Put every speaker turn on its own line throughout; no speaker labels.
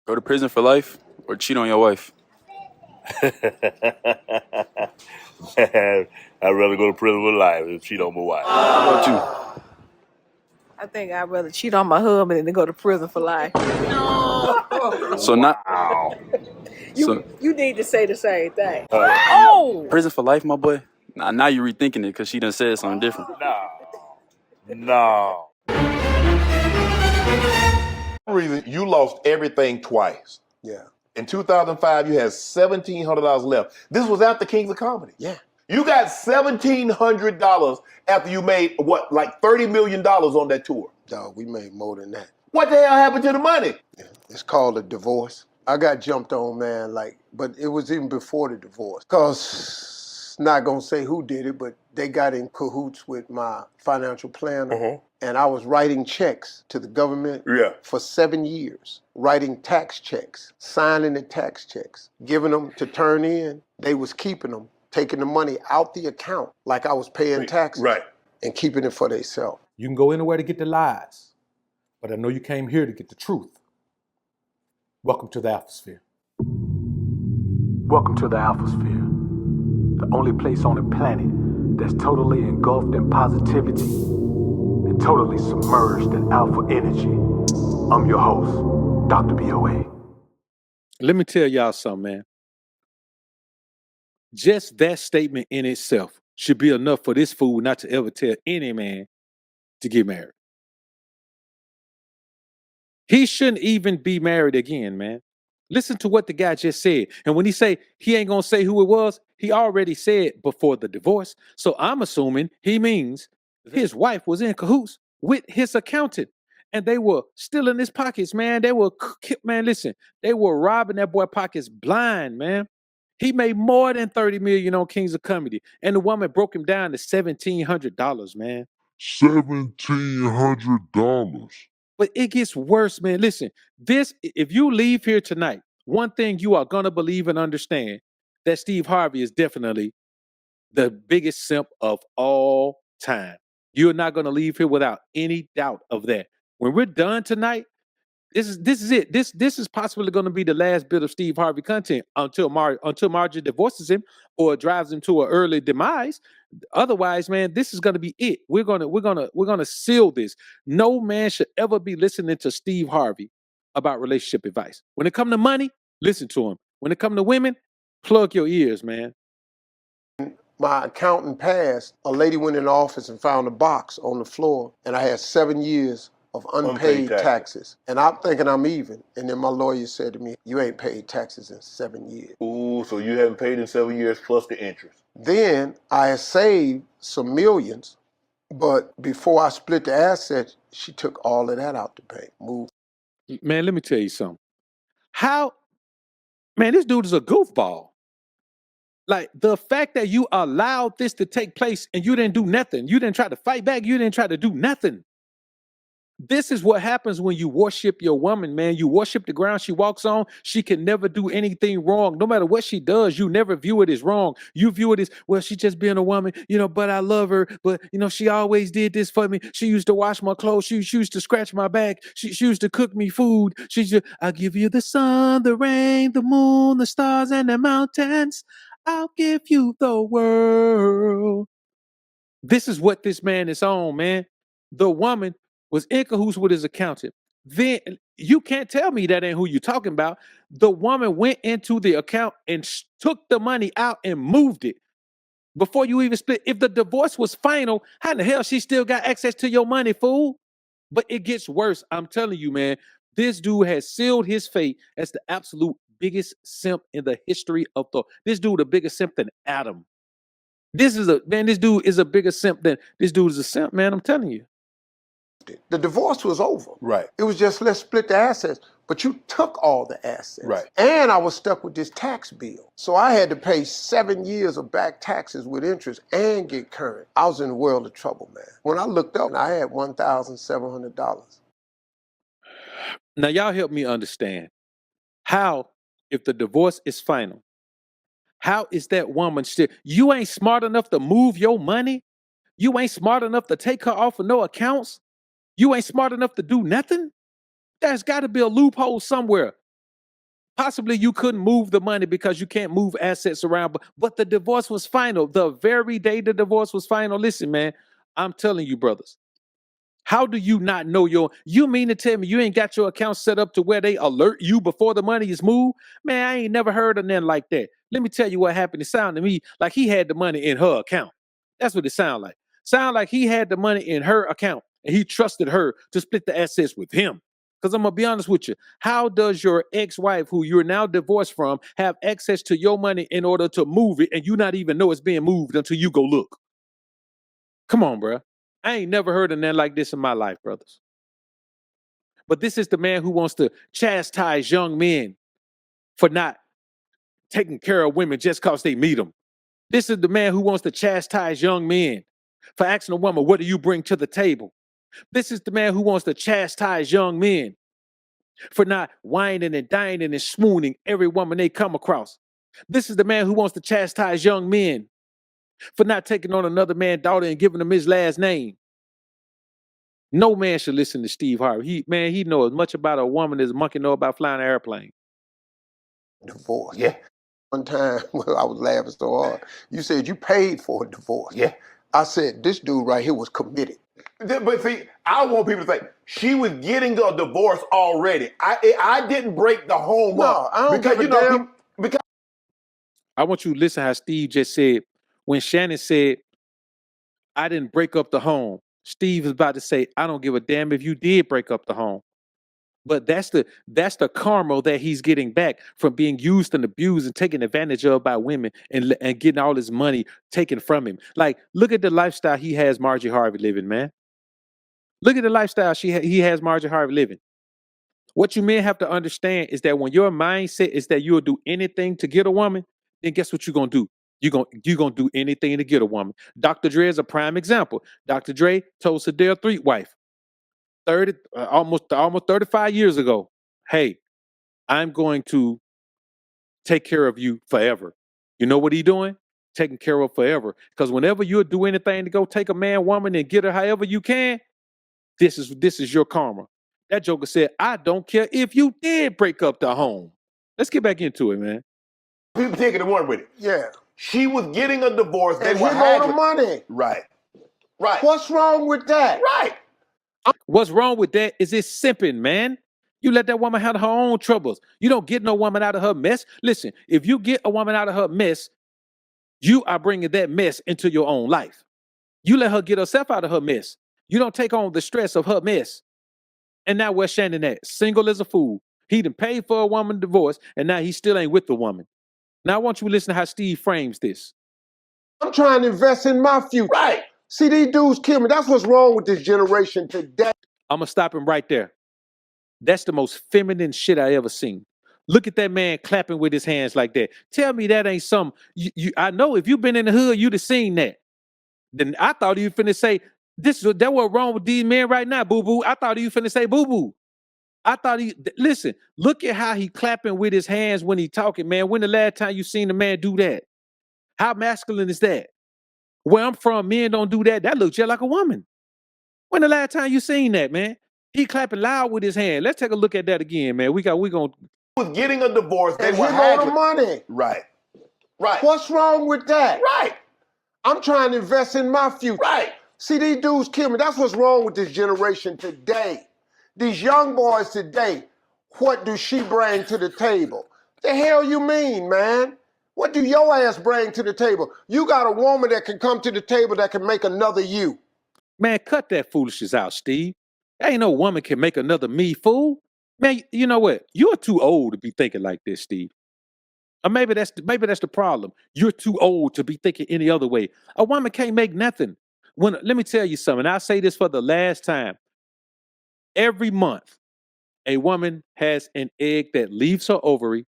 Go to prison for life or cheat on your wife?
Man, I'd rather go to prison for life than cheat on my wife.
How about you?
I think I'd rather cheat on my husband than go to prison for life.
So not
Wow.
You need to say the same thing.
oh, prison for life, my boy. Now you're rethinking it because she done said something different.
No.
Reason you lost everything twice.
Yeah.
In 2005, you had $1,700 left. This was after Kings of Comedy.
Yeah.
You got $1,700 after you made what, like $30 million on that tour.
Dog, we made more than that.
What the hell happened to the money?
Yeah. It's called a divorce. I got jumped on, man, but it was even before the divorce. Cause not gonna say who did it, but they got in cahoots with my financial planner. And I was writing checks to the government for 7 years, writing tax checks, signing the tax checks, giving them to turn in. They was keeping them, taking the money out the account like I was paying taxes, and keeping it for themselves.
You can go anywhere to get the lies, but I know you came here to get the truth. Welcome to the Alphasphere. Welcome to the Alphasphere, the only place on the planet that's totally engulfed in positivity and totally submerged in alpha energy. I'm your host, Dr. BOA. Let me tell y'all something, man. Just that statement in itself should be enough for this fool not to ever tell any man to get married. He shouldn't even be married again, man. Listen to what the guy just said. And when he say he ain't gonna say who it was, he already said before the divorce. So I'm assuming he means his wife was in cahoots with his accountant. And they were stealing his pockets, man. They were robbing that boy pockets blind, man. He made more than $30 million on Kings of Comedy. And the woman broke him down to $1,700, man.
$1,700.
But it gets worse, man. Listen, if you leave here tonight, one thing you are going to believe and understand, that Steve Harvey is definitely the biggest simp of all time. You're not going to leave here without any doubt of that. When we're done tonight, this is it. This is possibly going to be the last bit of Steve Harvey content until Marjorie divorces him or drives him to an early demise. Otherwise, man, this is going to be it. We're gonna seal this. No man should ever be listening to Steve Harvey about relationship advice. When it comes to money, listen to him. When it comes to women, plug your ears, man.
My accountant passed, a lady went in the office and found a box on the floor, and I had 7 years of unpaid taxes. And I'm thinking I'm even. And then my lawyer said to me, you ain't paid taxes in 7 years.
Ooh, so you haven't paid in 7 years plus the interest.
Then I had saved some millions, but before I split the assets, she took all of that out the bank. Moved.
Man, let me tell you something. Man, this dude is a goofball. Like, the fact that you allowed this to take place and you didn't do nothing. You didn't try to fight back. You didn't try to do nothing. This is what happens when you worship your woman, man. You worship the ground she walks on. She can never do anything wrong. No matter what she does, you never view it as wrong. You view it as, well, she just being a woman, but I love her. But, she always did this for me. She used to wash my clothes. She used to scratch my back. She used to cook me food. I'll give you the sun, the rain, the moon, the stars, and the mountains. I'll give you the world. This is what this man is on, man. The woman was in cahoots with his accountant. Then you can't tell me that ain't who you talking about. The woman went into the account and took the money out and moved it before you even split. If the divorce was final, how in the hell she still got access to your money, fool? But it gets worse. I'm telling you, man. This dude has sealed his fate as the absolute biggest simp in the history of the. This dude, the biggest simp than Adam. This dude is a bigger simp than this dude is a simp, man. I'm telling you.
The divorce was over.
Right.
It was just, let's split the assets. But you took all the assets.
Right.
And I was stuck with this tax bill. So I had to pay 7 years of back taxes with interest and get current. I was in a world of trouble, man. When I looked up, I had $1,700.
Now, y'all help me understand. How, if the divorce is final, how is that woman still? You ain't smart enough to move your money? You ain't smart enough to take her off of no accounts? You ain't smart enough to do nothing? There's got to be a loophole somewhere. Possibly you couldn't move the money because you can't move assets around, but the divorce was final. The very day the divorce was final. Listen, man, I'm telling you, brothers. How do you not know you mean to tell me you ain't got your account set up to where they alert you before the money is moved? Man, I ain't never heard of nothing like that. Let me tell you what happened. It sounded to me like he had the money in her account. That's what it sounded like. Sound like he had the money in her account and he trusted her to split the assets with him. Because I'm going to be honest with you. How does your ex-wife, who you're now divorced from, have access to your money in order to move it and you not even know it's being moved until you go look? Come on, bro. I ain't never heard of nothing like this in my life, brothers. But this is the man who wants to chastise young men for not taking care of women just because they meet them. This is the man who wants to chastise young men for asking a woman, what do you bring to the table? This is the man who wants to chastise young men for not whining and dining and swooning every woman they come across. This is the man who wants to chastise young men for not taking on another man's daughter and giving him his last name. No man should listen to Steve Harvey. He knows as much about a woman as a monkey know about flying an airplane.
Divorce.
Yeah.
One time, well, I was laughing so hard. You said you paid for a divorce.
Yeah.
I said, this dude right here was committed.
But see, I want people to think she was getting a divorce already. I didn't break the home up.
I don't
because
give a damn.
because
I want you to listen how Steve just said, when Shannon said, I didn't break up the home. Steve is about to say, I don't give a damn if you did break up the home. But that's the karma that he's getting back from being used and abused and taken advantage of by women and getting all his money taken from him. Like, look at the lifestyle he has Marjorie Harvey living, man. Look at the lifestyle he has Marjorie Harvey living. What you men have to understand is that when your mindset is that you'll do anything to get a woman, then guess what you're gonna do? You're gonna do anything to get a woman. Dr. Dre is a prime example. Dr. Dre told Sadell Threet wife, almost 35 years ago, hey, I'm going to take care of you forever. You know what he doing? Taking care of forever. Because whenever you'll do anything to go take a man, woman, and get her however you can, this is your karma. That joker said, I don't care if you did break up the home. Let's get back into it, man.
people taking the one with it.
Yeah.
She was getting a divorce. They
And
were
him on the
haggling.
money.
Right. Right.
What's wrong with that?
Right.
What's wrong with that is it's simping, man. You let that woman have her own troubles. You don't get no woman out of her mess. Listen, if you get a woman out of her mess, you are bringing that mess into your own life. You let her get herself out of her mess. You don't take on the stress of her mess. And now where's Shannon at? Single as a fool. He done paid for a woman divorce, and now he still ain't with the woman. Now I want you to listen to how Steve frames this.
I'm trying to invest in my future.
Right.
See, these dudes kill me. That's what's wrong with this generation today.
I'm going to stop him right there. That's the most feminine shit I ever seen. Look at that man clapping with his hands like that. Tell me that ain't something. I know if you've been in the hood, you'd have seen that. Then I thought you finna say, that what wrong with these men right now, boo-boo. I thought you finna say boo-boo. I thought listen, look at how he clapping with his hands when he talking, man. When the last time you seen a man do that? How masculine is that? Where I'm from, men don't do that. That looks just like a woman. When the last time you seen that, man? He clapping loud with his hand. Let's take a look at that again, man. We gonna
Was getting a divorce. They
And
were
him on the
haggling.
money.
Right. Right.
What's wrong with that?
Right.
I'm trying to invest in my future.
Right.
See, these dudes kill me. That's what's wrong with this generation today. These young boys today, what do she bring to the table? The hell you mean, man? What do your ass bring to the table? You got a woman that can come to the table that can make another you.
Man, cut that foolishness out, Steve. Ain't no woman can make another me, fool. Man, you know what? You're too old to be thinking like this, Steve. Or maybe that's the problem. You're too old to be thinking any other way. A woman can't make nothing. Let me tell you something. I say this for the last time. Every month, a woman has an egg that leaves her ovary,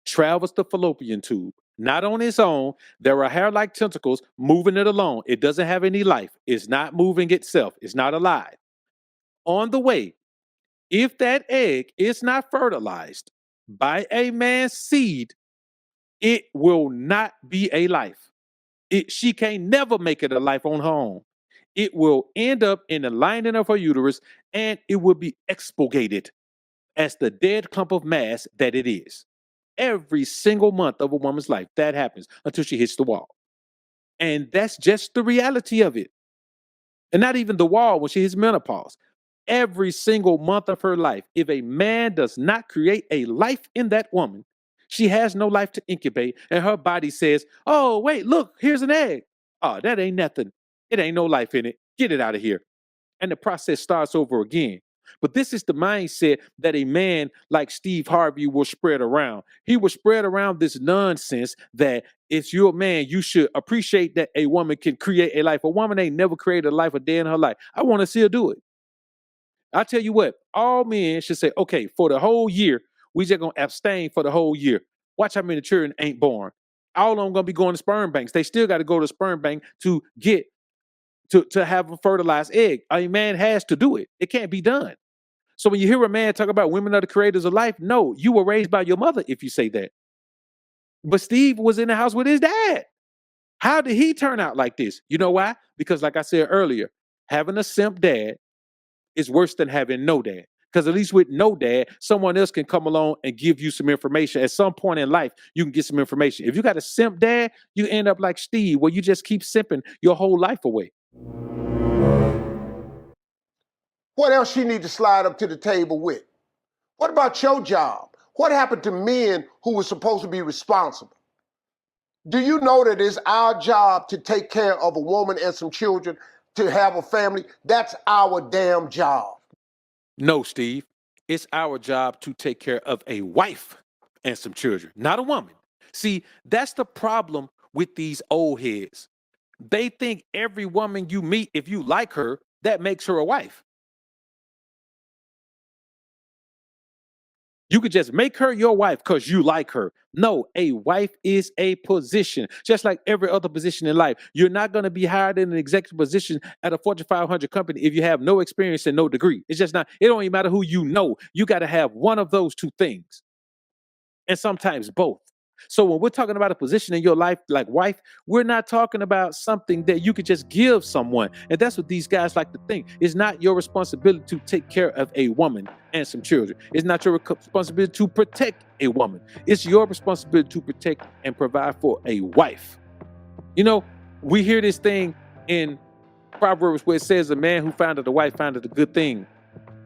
travels the fallopian tube. Not on its own. There are hair-like tentacles moving it along. It doesn't have any life. It's not moving itself. It's not alive. On the way, if that egg is not fertilized by a man's seed, it will not be a life. She can't never make it a life on her own. It will end up in the lining of her uterus and it will be expurgated as the dead clump of mass that it is. every single month of a woman's life. That happens until she hits the wall. And that's just the reality of it. And not even the wall when she hits menopause. Every single month of her life, if a man does not create a life in that woman, she has no life to incubate, and her body says, oh, wait, look, here's an egg. Oh, that ain't nothing. It ain't no life in it. Get it out of here. And the process starts over again. But this is the mindset that a man like Steve Harvey will spread around. He will spread around this nonsense that if you're a man, you should appreciate that a woman can create a life. A woman ain't never created a life a day in her life. I want to see her do it. I tell you what, all men should say, okay, for the whole year, we just gonna abstain for the whole year. Watch how many children ain't born. All of them gonna be going to sperm banks. They still got to go to the sperm bank to get to have a fertilized egg. A man has to do it. It can't be done. So when you hear a man talk about women are the creators of life, no, you were raised by your mother if you say that. But Steve was in the house with his dad. How did he turn out like this? You know why? Because like I said earlier, having a simp dad is worse than having no dad. Because at least with no dad, someone else can come along and give you some information. At some point in life, you can get some information. If you got a simp dad, you end up like Steve, where you just keep simping your whole life away.
What else she need to slide up to the table with? What about your job? What happened to men who were supposed to be responsible? Do you know that it's our job to take care of a woman and some children, to have a family? That's our damn job.
No, Steve. It's our job to take care of a wife and some children, not a woman. See, that's the problem with these old heads. They think every woman you meet, if you like her, that makes her a wife. You could just make her your wife because you like her. No, a wife is a position, just like every other position in life. You're not going to be hired in an executive position at a Fortune 500 company if you have no experience and no degree. It's just not, it don't even matter who you know. You got to have one of those two things, and sometimes both. So when we're talking about a position in your life like wife, we're not talking about something that you could just give someone. And that's what these guys like to think. It's not your responsibility to take care of a woman and some children. It's not your responsibility to protect a woman. It's your responsibility to protect and provide for a wife. You know, we hear this thing in Proverbs where it says a man who founded a wife founded a good thing.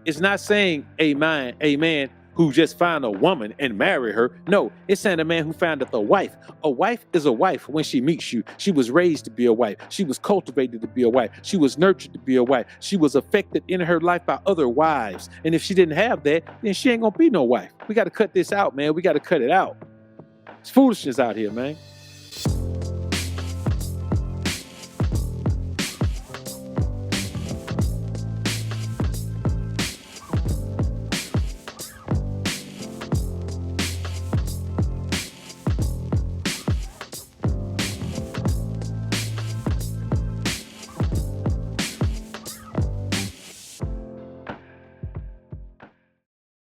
It's not saying a man who just found a woman and marry her. No, it's saying a man who founded a wife. A wife is a wife when she meets you. She was raised to be a wife. She was cultivated to be a wife. She was nurtured to be a wife. She was affected in her life by other wives. And if she didn't have that, then she ain't gonna be no wife. We got to cut this out, man. We got to cut it out. It's foolishness out here, man.